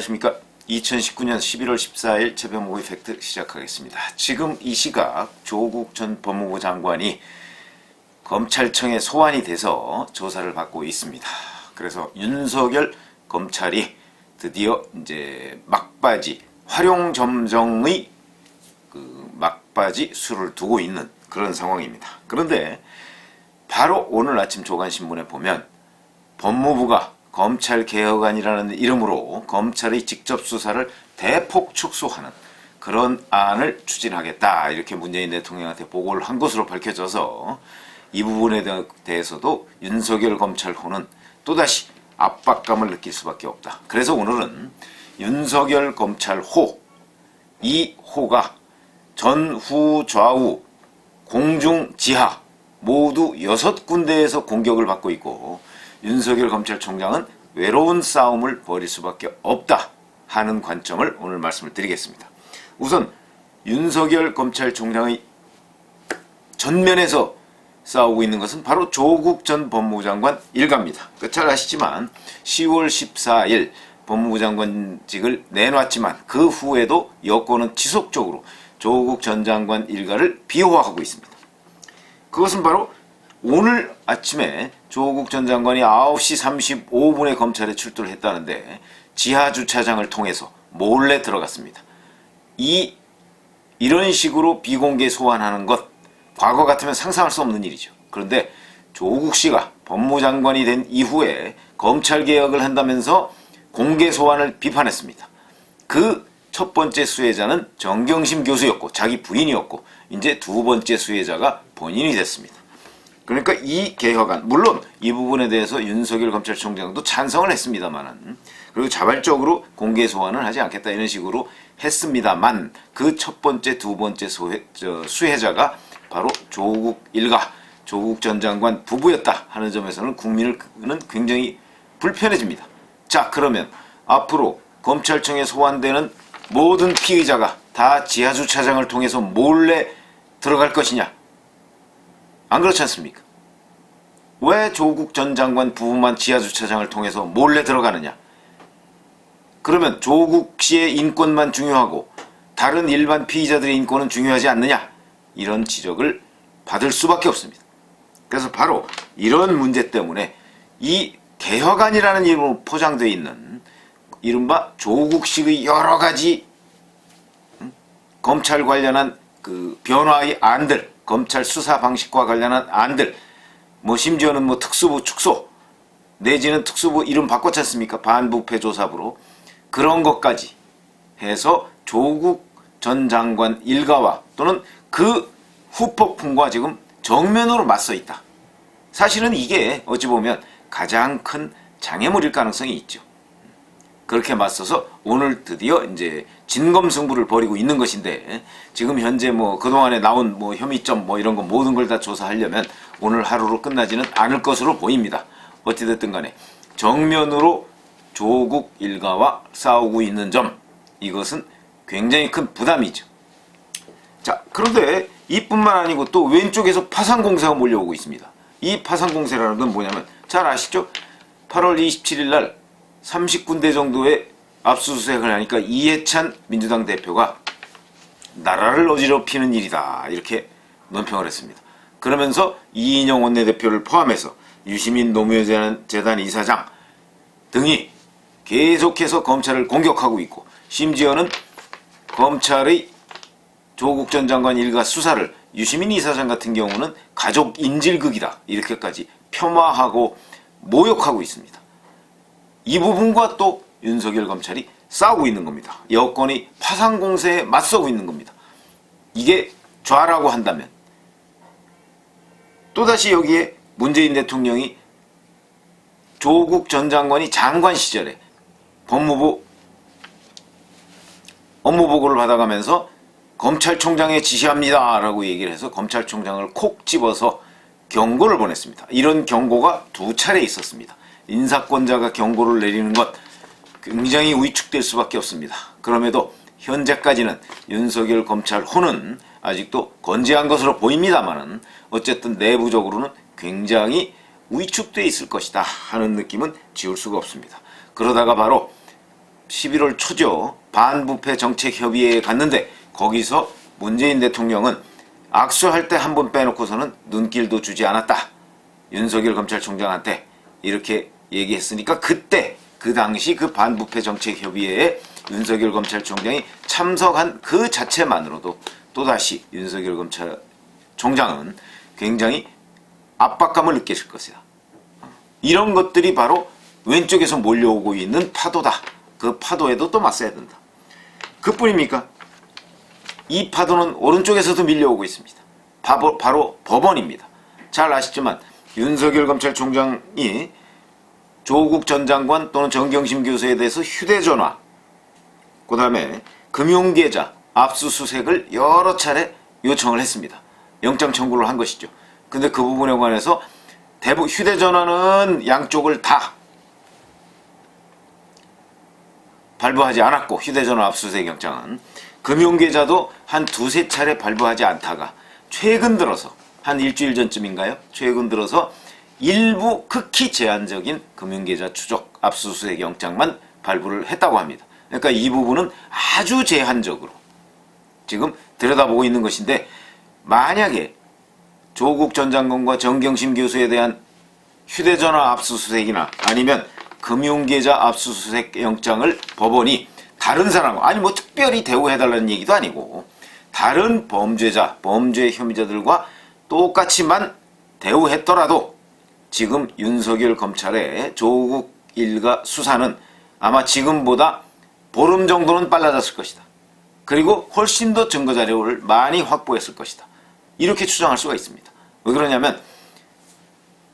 안녕하십니까. 2019년 11월 14일 최병목의 팩트 시작하겠습니다. 지금 이 시각 조국 전 법무부 장관이 검찰청에 소환이 돼서 조사를 받고 있습니다. 그래서 윤석열 검찰이 드디어 이제 막바지 활용점정의 막바지 수를 두고 있는 그런 상황입니다. 그런데 바로 오늘 아침 조간신문에 보면 법무부가 검찰개혁안이라는 이름으로 검찰의 직접 수사를 대폭 축소하는 그런 안을 추진하겠다, 이렇게 문재인 대통령한테 보고를 한 것으로 밝혀져서 이 부분에 대해서도 윤석열 검찰호는 또다시 압박감을 느낄 수밖에 없다. 그래서 오늘은 윤석열 검찰호, 이 호가 전후 좌우 공중 지하 모두 6군데에서 공격을 받고 있고, 윤석열 검찰총장은 외로운 싸움을 벌일 수밖에 없다 하는 관점을 오늘 말씀을 드리겠습니다. 우선 윤석열 검찰총장의 전면에서 싸우고 있는 것은 바로 조국 전 법무부 장관 일가입니다. 잘 아시지만 10월 14일 법무부 장관직을 내놨지만 그 후에도 여권은 지속적으로 조국 전 장관 일가를 비호하고 있습니다. 그것은 바로 오늘 아침에 조국 전 장관이 9시 35분에 검찰에 출두를 했다는데 지하주차장을 통해서 몰래 들어갔습니다. 이런 식으로 비공개 소환하는 것, 과거 같으면 상상할 수 없는 일이죠. 그런데 조국 씨가 법무장관이 된 이후에 검찰개혁을 한다면서 공개 소환을 비판했습니다. 그 첫 번째 수혜자는 정경심 교수였고 자기 부인이었고, 이제 두 번째 수혜자가 본인이 됐습니다. 그러니까 이 개혁안, 물론 이 부분에 대해서 윤석열 검찰총장도 찬성을 했습니다만, 그리고 자발적으로 공개 소환은 하지 않겠다 이런 식으로 했습니다만, 그 첫 번째, 두 번째 수혜자가 바로 조국 일가, 조국 전 장관 부부였다 하는 점에서는 국민은 굉장히 불편해집니다. 자, 그러면 앞으로 검찰청에 소환되는 모든 피의자가 다 지하주차장을 통해서 몰래 들어갈 것이냐? 안 그렇지 않습니까? 왜 조국 전 장관 부부만 지하주차장을 통해서 몰래 들어가느냐? 그러면 조국 씨의 인권만 중요하고 다른 일반 피의자들의 인권은 중요하지 않느냐? 이런 지적을 받을 수밖에 없습니다. 그래서 바로 이런 문제 때문에 이 개혁안이라는 이름으로 포장되어 있는 이른바 조국식의 여러 가지 검찰 관련한 그 변화의 안들, 검찰 수사 방식과 관련한 안들, 심지어는 특수부 축소, 내지는 특수부 이름 바꿨지 않습니까? 반부패 조사부로. 그런 것까지 해서 조국 전 장관 일가와 또는 그 후폭풍과 지금 정면으로 맞서 있다. 사실은 이게 어찌 보면 가장 큰 장애물일 가능성이 있죠. 그렇게 맞서서 오늘 드디어 이제 진검승부를 벌이고 있는 것인데, 지금 현재 그동안에 나온 혐의점 이런 거 모든 걸 다 조사하려면 오늘 하루로 끝나지는 않을 것으로 보입니다. 어찌됐든 간에 정면으로 조국 일가와 싸우고 있는 점, 이것은 굉장히 큰 부담이죠. 자, 그런데 이뿐만 아니고 또 왼쪽에서 파산공세가 몰려오고 있습니다. 이 파산공세라는 건 뭐냐면 잘 아시죠? 8월 27일 날 30군데 정도의 압수수색을 하니까 이해찬 민주당 대표가 나라를 어지럽히는 일이다, 이렇게 논평을 했습니다. 그러면서 이인영 원내대표를 포함해서 유시민 노무현재단 이사장 등이 계속해서 검찰을 공격하고 있고, 심지어는 검찰의 조국 전 장관 일가 수사를 유시민 이사장 같은 경우는 가족 인질극이다, 이렇게까지 폄하하고 모욕하고 있습니다. 이 부분과 또 윤석열 검찰이 싸우고 있는 겁니다. 여권이 파산공세에 맞서고 있는 겁니다. 이게 좌라고 한다면 또다시 여기에 문재인 대통령이 조국 전 장관이 장관 시절에 법무부 업무보고를 받아가면서 검찰총장에 지시합니다 라고 얘기를 해서 검찰총장을 콕 집어서 경고를 보냈습니다. 이런 경고가 2차례 있었습니다. 인사권자가 경고를 내리는 것 굉장히 위축될 수밖에 없습니다. 그럼에도 현재까지는 윤석열 검찰호는 아직도 건재한 것으로 보입니다만은 어쨌든 내부적으로는 굉장히 위축돼 있을 것이다 하는 느낌은 지울 수가 없습니다. 그러다가 바로 11월 초죠. 반부패 정책협의회에 갔는데 거기서 문재인 대통령은 악수할 때 한 번 빼놓고서는 눈길도 주지 않았다. 윤석열 검찰총장한테 이렇게 얘기했으니까 그때 그 당시 그 반부패 정책협의회에 윤석열 검찰총장이 참석한 그 자체만으로도 또다시 윤석열 검찰총장은 굉장히 압박감을 느끼실 것이다. 이런 것들이 바로 왼쪽에서 몰려오고 있는 파도다. 그 파도에도 또 맞서야 된다. 그뿐입니까? 이 파도는 오른쪽에서도 밀려오고 있습니다. 바로 법원입니다. 잘 아시지만 윤석열 검찰총장이 조국 전 장관 또는 정경심 교수에 대해서 휴대전화, 그 다음에 금융계좌 압수수색을 여러 차례 요청을 했습니다. 영장 청구를 한 것이죠. 근데 그 부분에 관해서 휴대전화는 양쪽을 다 발부하지 않았고, 휴대전화 압수수색 영장은 금융계좌도 한 두세 차례 발부하지 않다가 최근 들어서 한 일주일 전쯤인가요? 최근 들어서 일부 극히 제한적인 금융계좌 추적 압수수색 영장만 발부를 했다고 합니다. 그러니까 이 부분은 아주 제한적으로 지금 들여다보고 있는 것인데, 만약에 조국 전 장관과 정경심 교수에 대한 휴대전화 압수수색이나 아니면 금융계좌 압수수색 영장을 법원이 다른 사람, 아니 뭐 특별히 대우해달라는 얘기도 아니고 다른 범죄자, 범죄 혐의자들과 똑같이만 대우했더라도 지금 윤석열 검찰의 조국 일가 수사는 아마 지금보다 보름 정도는 빨라졌을 것이다. 그리고 훨씬 더 증거자료를 많이 확보했을 것이다. 이렇게 추정할 수가 있습니다. 왜 그러냐면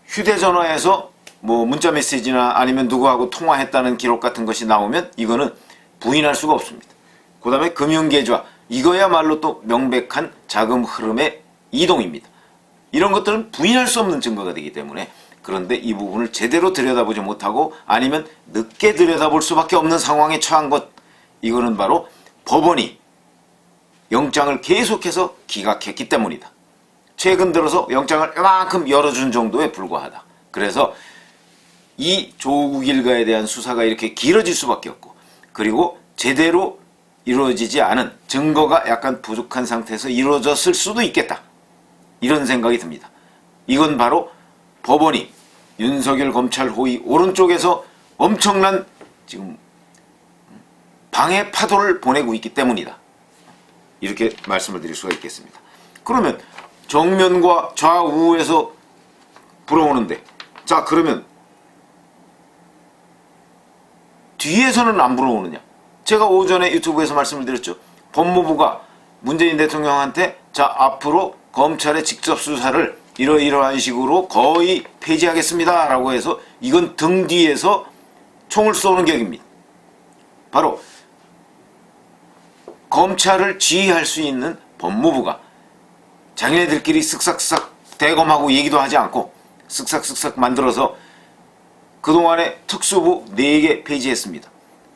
휴대전화에서 뭐 문자메시지나 아니면 누구하고 통화했다는 기록 같은 것이 나오면 이거는 부인할 수가 없습니다. 그 다음에 금융계좌, 이거야말로 또 명백한 자금 흐름의 이동입니다. 이런 것들은 부인할 수 없는 증거가 되기 때문에, 그런데 이 부분을 제대로 들여다보지 못하고 아니면 늦게 들여다볼 수밖에 없는 상황에 처한 것, 이거는 바로 법원이 영장을 계속해서 기각했기 때문이다. 최근 들어서 영장을 이만큼 열어준 정도에 불과하다. 그래서 이 조국 일가에 대한 수사가 이렇게 길어질 수밖에 없고, 그리고 제대로 이루어지지 않은, 증거가 약간 부족한 상태에서 이루어졌을 수도 있겠다. 이런 생각이 듭니다. 이건 바로 법원이 윤석열 검찰 호위 오른쪽에서 엄청난 지금 방해 파도를 보내고 있기 때문이다. 이렇게 말씀을 드릴 수가 있겠습니다. 그러면 정면과 좌우에서 불어오는데, 자 그러면 뒤에서는 안 불어오느냐? 제가 오전에 유튜브에서 말씀을 드렸죠. 법무부가 문재인 대통령한테 자 앞으로 검찰의 직접 수사를 이러이러한 식으로 거의 폐지하겠습니다 라고 해서, 이건 등 뒤에서 총을 쏘는 격입니다. 바로 검찰을 지휘할 수 있는 법무부가 자기네들끼리 쓱싹쓱싹 대검하고 얘기도 하지 않고 쓱싹쓱싹 만들어서 그동안에 특수부 4개 폐지했습니다.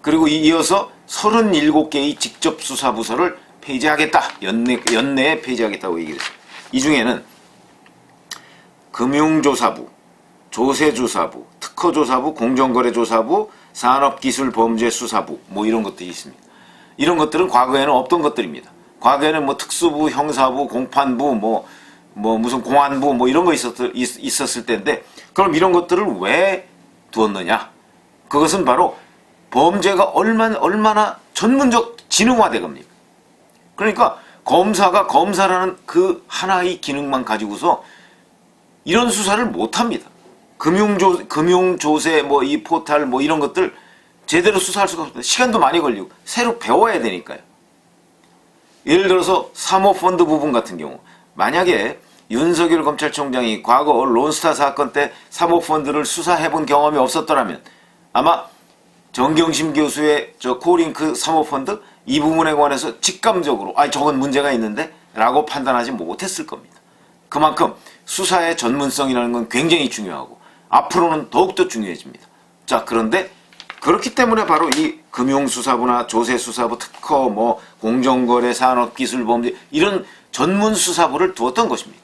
그리고 이어서 37개의 직접 수사부서를 폐지하겠다. 연내에 폐지하겠다고 얘기를 했어요. 이 중에는 금융조사부, 조세조사부, 특허조사부, 공정거래조사부, 산업기술범죄수사부 뭐 이런 것들이 있습니다. 이런 것들은 과거에는 없던 것들입니다. 과거에는 뭐 특수부, 형사부, 공판부, 뭐 무슨 공안부 뭐 이런 거 있었을 때인데, 그럼 이런 것들을 왜 두었느냐? 그것은 바로 범죄가 얼마나 전문적 진흥화된 겁니다. 그러니까 검사가 검사라는 그 하나의 기능만 가지고서 이런 수사를 못합니다. 금융조세 뭐 이 포탈 뭐 이런 것들 제대로 수사할 수가 없습니다. 시간도 많이 걸리고 새로 배워야 되니까요. 예를 들어서 사모펀드 부분 같은 경우, 만약에 윤석열 검찰총장이 과거 론스타 사건 때 사모펀드를 수사해본 경험이 없었더라면 아마 정경심 교수의 저 코링크 사모펀드 이 부분에 관해서 직감적으로 저건 문제가 있는데 라고 판단하지 못했을 겁니다. 그만큼 수사의 전문성이라는 건 굉장히 중요하고 앞으로는 더욱더 중요해집니다. 자, 그런데 그렇기 때문에 바로 이 금융수사부나 조세수사부, 특허, 뭐 공정거래, 산업기술범죄 이런 전문수사부를 두었던 것입니다.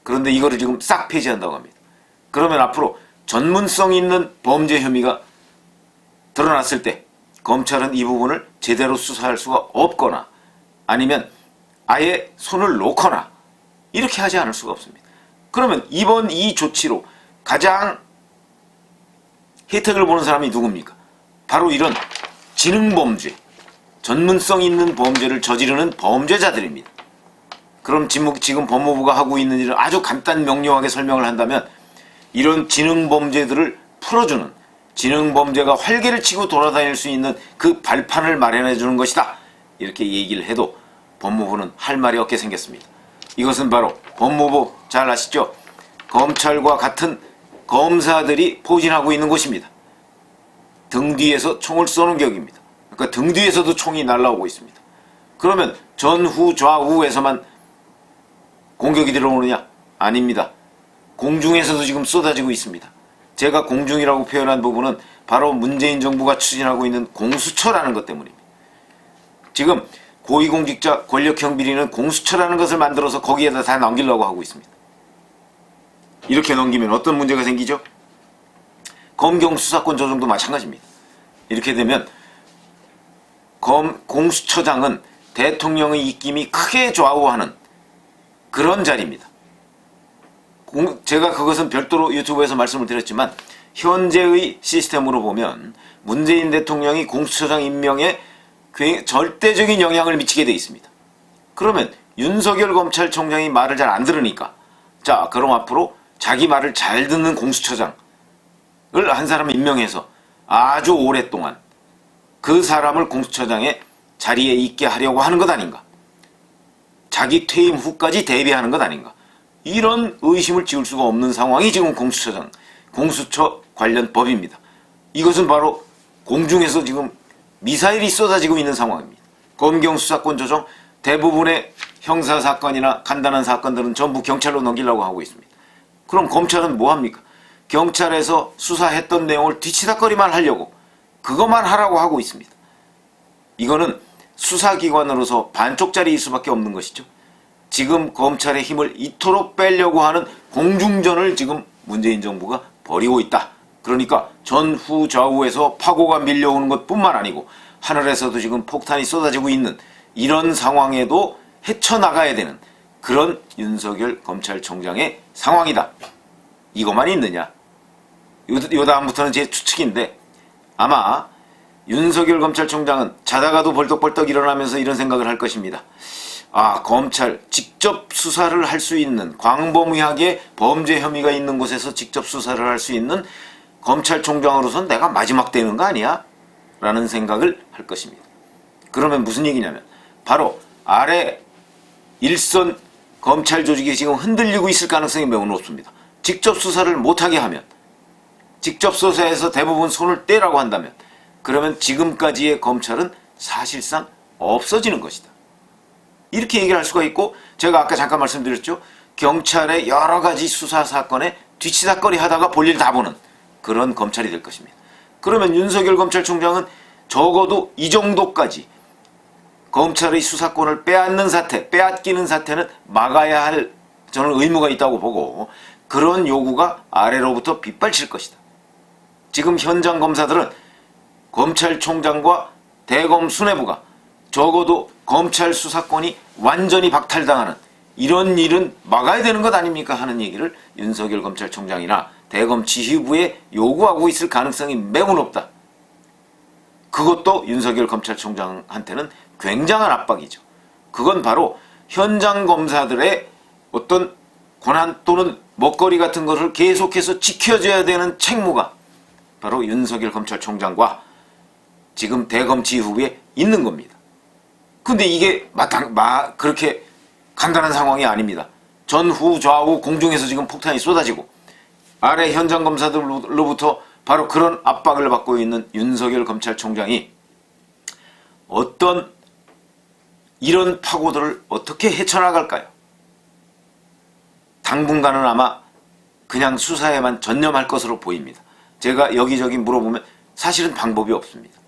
그런데 이거를 지금 싹 폐지한다고 합니다. 그러면 앞으로 전문성 있는 범죄 혐의가 드러났을 때 검찰은 이 부분을 제대로 수사할 수가 없거나 아니면 아예 손을 놓거나 이렇게 하지 않을 수가 없습니다. 그러면 이번 이 조치로 가장 혜택을 보는 사람이 누굽니까? 바로 이런 지능범죄, 전문성 있는 범죄를 저지르는 범죄자들입니다. 그럼 지금 법무부가 하고 있는 일을 아주 간단 명료하게 설명을 한다면 이런 지능범죄들을 풀어주는, 지능범죄가 활개를 치고 돌아다닐 수 있는 그 발판을 마련해 주는 것이다. 이렇게 얘기를 해도 법무부는 할 말이 없게 생겼습니다. 이것은 바로 법무부 잘 아시죠? 검찰과 같은 검사들이 포진하고 있는 곳입니다. 등 뒤에서 총을 쏘는 격입니다. 그러니까 등 뒤에서도 총이 날아오고 있습니다. 그러면 전후 좌우에서만 공격이 들어오느냐? 아닙니다. 공중에서도 지금 쏟아지고 있습니다. 제가 공중이라고 표현한 부분은 바로 문재인 정부가 추진하고 있는 공수처라는 것 때문입니다. 지금 고위공직자 권력형 비리는 공수처라는 것을 만들어서 거기에다 다 넘기려고 하고 있습니다. 이렇게 넘기면 어떤 문제가 생기죠? 검경 수사권 조정도 마찬가지입니다. 이렇게 되면 공수처장은 대통령의 입김이 크게 좌우하는 그런 자리입니다. 제가 그것은 별도로 유튜브에서 말씀을 드렸지만 현재의 시스템으로 보면 문재인 대통령이 공수처장 임명에 절대적인 영향을 미치게 돼 있습니다. 그러면 윤석열 검찰총장이 말을 잘 안 들으니까 자 그럼 앞으로 자기 말을 잘 듣는 공수처장을 한 사람 임명해서 아주 오랫동안 그 사람을 공수처장의 자리에 있게 하려고 하는 것 아닌가? 자기 퇴임 후까지 대비하는 것 아닌가? 이런 의심을 지울 수가 없는 상황이 지금 공수처 관련 법입니다. 이것은 바로 공중에서 지금 미사일이 쏟아지고 있는 상황입니다. 검경 수사권 조정, 대부분의 형사사건이나 간단한 사건들은 전부 경찰로 넘기려고 하고 있습니다. 그럼 검찰은 뭐합니까? 경찰에서 수사했던 내용을 뒤치다꺼리만 하려고 그것만 하라고 하고 있습니다. 이거는 수사기관으로서 반쪽짜리일 수밖에 없는 것이죠. 지금 검찰의 힘을 이토록 빼려고 하는 공중전을 지금 문재인 정부가 벌이고 있다. 그러니까 전후 좌우에서 파고가 밀려오는 것뿐만 아니고 하늘에서도 지금 폭탄이 쏟아지고 있는 이런 상황에도 헤쳐나가야 되는 그런 윤석열 검찰총장의 상황이다. 이것만 있느냐? 요 다음부터는 제 추측인데 아마 윤석열 검찰총장은 자다가도 벌떡벌떡 일어나면서 이런 생각을 할 것입니다. 아, 검찰 직접 수사를 할 수 있는 광범위하게 범죄 혐의가 있는 곳에서 직접 수사를 할 수 있는 검찰총장으로선 내가 마지막 되는 거 아니야? 라는 생각을 할 것입니다. 그러면 무슨 얘기냐면 바로 아래 일선 검찰 조직이 지금 흔들리고 있을 가능성이 매우 높습니다. 직접 수사를 못하게 하면 직접 수사해서 대부분 손을 떼라고 한다면 그러면 지금까지의 검찰은 사실상 없어지는 것이다. 이렇게 얘기를 할 수가 있고 제가 아까 잠깐 말씀드렸죠. 경찰의 여러 가지 수사 사건에 뒤치다꺼리 하다가 볼일 다 보는 그런 검찰이 될 것입니다. 그러면 윤석열 검찰총장은 적어도 이 정도까지 검찰의 수사권을 빼앗기는 사태는 막아야 할 저는 의무가 있다고 보고 그런 요구가 아래로부터 빗발칠 것이다. 지금 현장 검사들은 검찰총장과 대검 수뇌부가 적어도 검찰 수사권이 완전히 박탈당하는 이런 일은 막아야 되는 것 아닙니까 하는 얘기를 윤석열 검찰총장이나 대검 지휘부에 요구하고 있을 가능성이 매우 높다. 그것도 윤석열 검찰총장한테는 굉장한 압박이죠. 그건 바로 현장 검사들의 어떤 권한 또는 먹거리 같은 것을 계속해서 지켜줘야 되는 책무가 바로 윤석열 검찰총장과 지금 대검 지휘부에 있는 겁니다. 근데 이게 그렇게 간단한 상황이 아닙니다. 전후 좌우 공중에서 지금 폭탄이 쏟아지고 아래 현장 검사들로부터 바로 그런 압박을 받고 있는 윤석열 검찰총장이 어떤 이런 파고들을 어떻게 헤쳐나갈까요? 당분간은 아마 그냥 수사에만 전념할 것으로 보입니다. 제가 여기저기 물어보면 사실은 방법이 없습니다.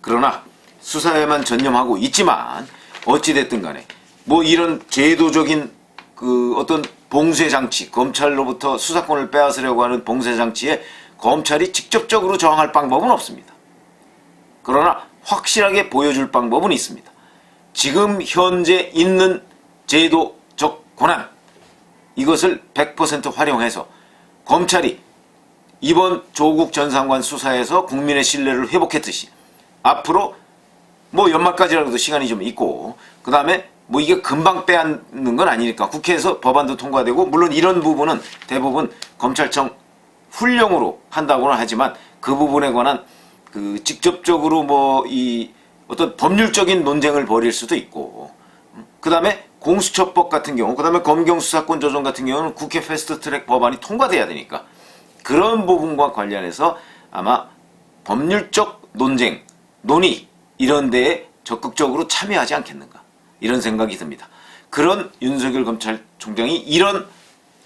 그러나 수사에만 전념하고 있지만 어찌됐든 간에 뭐 이런 제도적인 그 어떤 봉쇄장치, 검찰로부터 수사권을 빼앗으려고 하는 봉쇄장치에 검찰이 직접적으로 저항할 방법은 없습니다. 그러나 확실하게 보여줄 방법은 있습니다. 지금 현재 있는 제도적 권한, 이것을 100% 활용해서 검찰이 이번 조국 전 장관 수사에서 국민의 신뢰를 회복했듯이 앞으로 뭐 연말까지라도 시간이 좀 있고, 그 다음에 뭐 이게 금방 빼앗는 건 아니니까 국회에서 법안도 통과되고, 물론 이런 부분은 대부분 검찰청 훈령으로 한다고는 하지만 그 부분에 관한 그 직접적으로 뭐 이 어떤 법률적인 논쟁을 벌일 수도 있고, 그 다음에 공수처법 같은 경우, 그 다음에 검경수사권 조정 같은 경우는 국회 패스트트랙 법안이 통과돼야 되니까 그런 부분과 관련해서 아마 법률적 논쟁, 논의 이런 데에 적극적으로 참여하지 않겠는가, 이런 생각이 듭니다. 그런 윤석열 검찰총장이 이런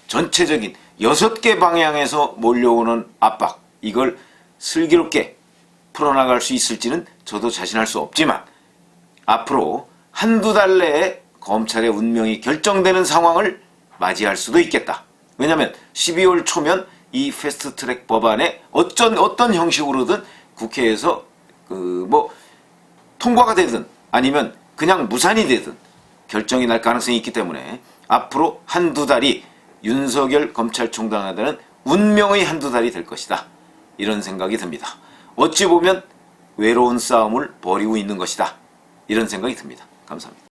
전체적인 6개 방향에서 몰려오는 압박, 이걸 슬기롭게 풀어나갈 수 있을지는 저도 자신할 수 없지만 앞으로 한두 달 내에 검찰의 운명이 결정되는 상황을 맞이할 수도 있겠다. 왜냐하면 12월 초면 이 패스트트랙 법안에 어떤 형식으로든 국회에서 뭐 통과가 되든 아니면 그냥 무산이 되든 결정이 날 가능성이 있기 때문에 앞으로 한두 달이 윤석열 검찰총장한테는 운명의 한두 달이 될 것이다, 이런 생각이 듭니다. 어찌 보면 외로운 싸움을 벌이고 있는 것이다, 이런 생각이 듭니다. 감사합니다.